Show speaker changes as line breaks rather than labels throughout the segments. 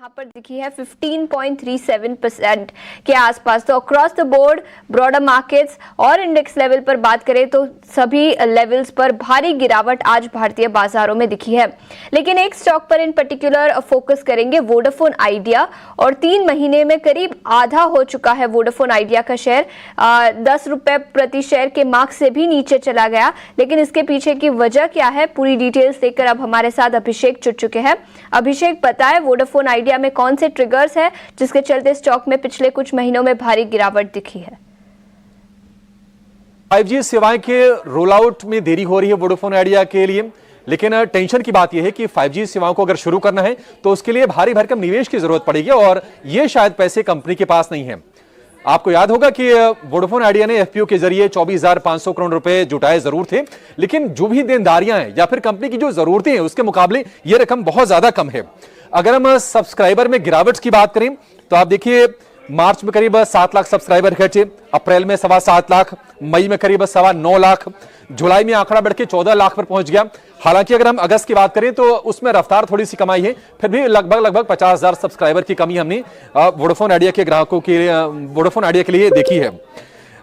यहाँ पर दिखी है 15.37% के आसपास। तो across the board broader markets और इंडेक्स लेवल पर बात करें तो सभी लेवल्स पर भारी गिरावट आज भारतीय बाजारों में दिखी है। लेकिन एक स्टॉक पर इन पर्टिकुलर फोकस करेंगे, वोडाफोन आइडिया। और 3 महीने में करीब आधा हो चुका है वोडाफोन आइडिया का शेयर। 10 रुपए प्रति शेयर के मार्क से भी नीचे चला गया। लेकिन इसके पीछे की वजह क्या है, पूरी डिटेल्स लेकर अब हमारे साथ अभिषेक जुड़ चुके हैं। अभिषेक, बताएं वोडाफोन आइडिया में कौन से ट्रिगर्स है जिसके चलते स्टॉक में पिछले कुछ महीनों में भारी गिरावट दिखी है।
5G सेवाएं के रोल आउट में देरी हो रही है वोडाफोन आइडिया के लिए, लेकिन टेंशन की बात यह है कि 5G सेवाओं को अगर शुरू करना है तो उसके लिए भारी भरकम निवेश की जरूरत पड़ेगी और यह शायद पैसे कंपनी के पास नहीं है। आपको याद होगा कि वोडाफोन आइडिया ने एफपीओ के जरिए 24,500 करोड़ रुपए जुटाए जरूर थे, लेकिन जो भी देनदारियां हैं या फिर कंपनी की जो जरूरतें हैं उसके मुकाबले यह रकम बहुत ज्यादा कम है। अगर हम सब्सक्राइबर में गिरावट की बात करें तो आप देखिए मार्च में करीब 7 लाख सब्सक्राइबर घटे, अप्रैल में 7.25 लाख, मई में करीब 9.25 लाख, जुलाई में आंकड़ा बढ़ के 14 लाख पर पहुंच गया। हालांकि अगर हम अगस्त की बात करें तो उसमें रफ्तार थोड़ी सी कमाई है, फिर भी लगभग 50,000 सब्सक्राइबर की कमी हमने वोडाफोन आइडिया के ग्राहकों के वोडाफोन आइडिया के लिए देखी है।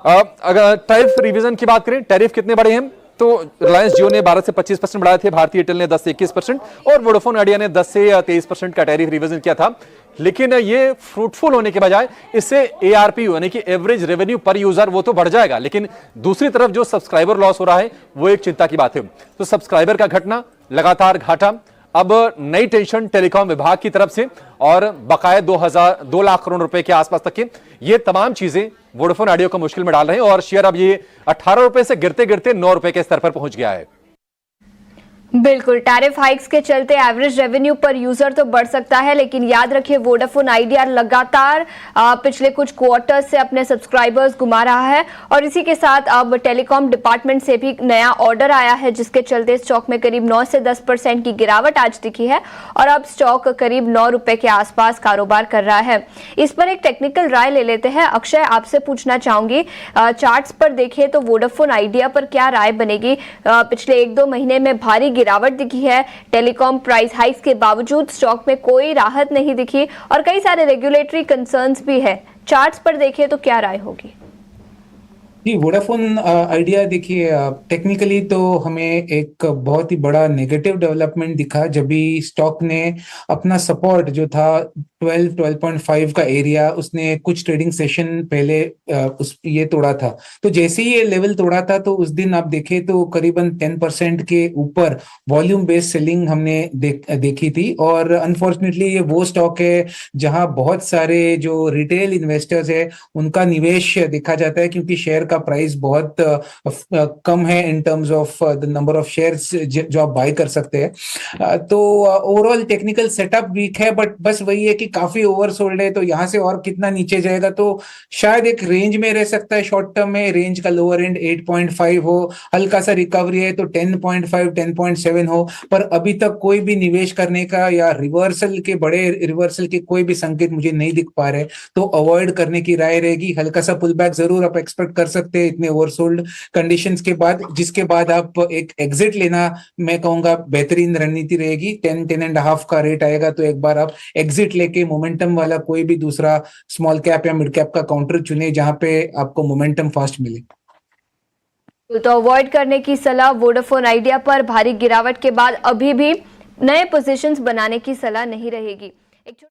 अगर टैरिफ रिवीजन की बात करें, टैरिफ कितने बड़े हैं तो रिलायंस जियो ने 12 से 25% बढ़ाए थे, भारतीय एयरटेल ने 10 से 21% और वोडाफोन आइडिया ने 10 से 23% का टैरिफ रिवीजन किया था। लेकिन ये फ्रूटफुल होने के बजाय इससे एआरपीयू यानी कि एवरेज रेवेन्यू पर यूजर वो तो बढ़ जाएगा, लेकिन दूसरी तरफ जो सब्सक्राइबर लॉस हो रहा है वो एक चिंता की बात है। तो सब्सक्राइबर का घटना, लगातार घाटा, अब नई टेंशन टेलीकॉम विभाग की तरफ से और बकाया 2 लाख करोड़ रुपए के आसपास तक के, ये तमाम चीजें वोडाफोन आइडिया को मुश्किल में डाल रहे हैं और शेयर अब ये 18 रुपए से गिरते गिरते 9 रुपए के स्तर पर पहुंच गया है।
बिल्कुल, टैरिफ हाइक्स के चलते एवरेज रेवेन्यू पर यूजर तो बढ़ सकता है, लेकिन याद रखिए वोडाफोन आइडिया लगातार पिछले कुछ क्वार्टर से अपने सब्सक्राइबर्स गुमा रहा है और इसी के साथ अब टेलीकॉम डिपार्टमेंट से भी नया ऑर्डर आया है जिसके चलते स्टॉक में करीब 9 से 10% की गिरावट आज दिखी है और अब स्टॉक करीब 9 रुपए के आसपास कारोबार कर रहा है। इस पर एक टेक्निकल राय ले लेते हैं। अक्षय, आपसे पूछना चाहूंगी, चार्ट्स पर देखिए तो वोडाफोन आइडिया पर क्या राय बनेगी? पिछले 1-2 महीने में भारी गिरावट दिखी है, टेलीकॉम प्राइस हाइक्स के बावजूद स्टॉक में कोई राहत नहीं दिखी और कई सारे रेगुलेटरी कंसर्न्स भी है। चार्ट्स पर देखिए तो क्या राय होगी?
जी, वोडाफोन आइडिया देखिए, टेक्निकली तो हमें एक बहुत ही बड़ा नेगेटिव डेवलपमेंट दिखा जब भी स्टॉक ने अपना सपोर्ट जो था 12.5 का एरिया, उसने कुछ ट्रेडिंग सेशन पहले ये तोड़ा था। तो जैसे ही ये लेवल तोड़ा था तो उस दिन आप देखें तो करीबन 10% के ऊपर वॉल्यूम बेस्ड सेलिंग हमने देखी थी और अनफॉर्चुनेटली ये वो स्टॉक है जहां बहुत सारे जो रिटेल इन्वेस्टर्स है उनका निवेश देखा जाता है, क्योंकि शेयर का प्राइस बहुत कम है in terms of the number of shares जो आप बाय कर सकते हैं। तो ओवरऑल टेक्निकल सेटअप वीक है, बट बस वही है कि काफी ओवरसोल्ड है, तो यहां से और कितना नीचे जाएगा तो शायद एक रेंज में रह सकता है। शॉर्ट टर्म में रेंज का लोअर एंड 8.5 हो, हल्का सा रिकवरी है तो 10.5 10.7 हो, पर अभी तक कोई भी निवेश करने का या बड़े रिवर्सल के कोई भी संकेत मुझे नहीं दिख पा रहे, तो अवॉइड करने की राय रहेगी। हल्का सा पुल बैक जरूर आप एक्सपेक्ट कर सकते हैं इतने ओवरसोल्ड कंडीशंस के बाद, जिसके बाद आप एक एग्जिट लेना मैं कहूंगा बेहतरीन रणनीति रहेगी। 10-10.5 का रेट आएगा तो एक बार आप एग्जिट लेके मोमेंटम वाला कोई भी दूसरा स्मॉल कैप या मिड कैप का काउंटर चुने जहां पे आपको मोमेंटम फास्ट मिले।
तो अवॉइड करने की सलाह वोडाफोन आइडिया पर भारी गिरावट के बाद अभी भी नए पोजीशंस बनाने की सलाह नहीं रहेगी।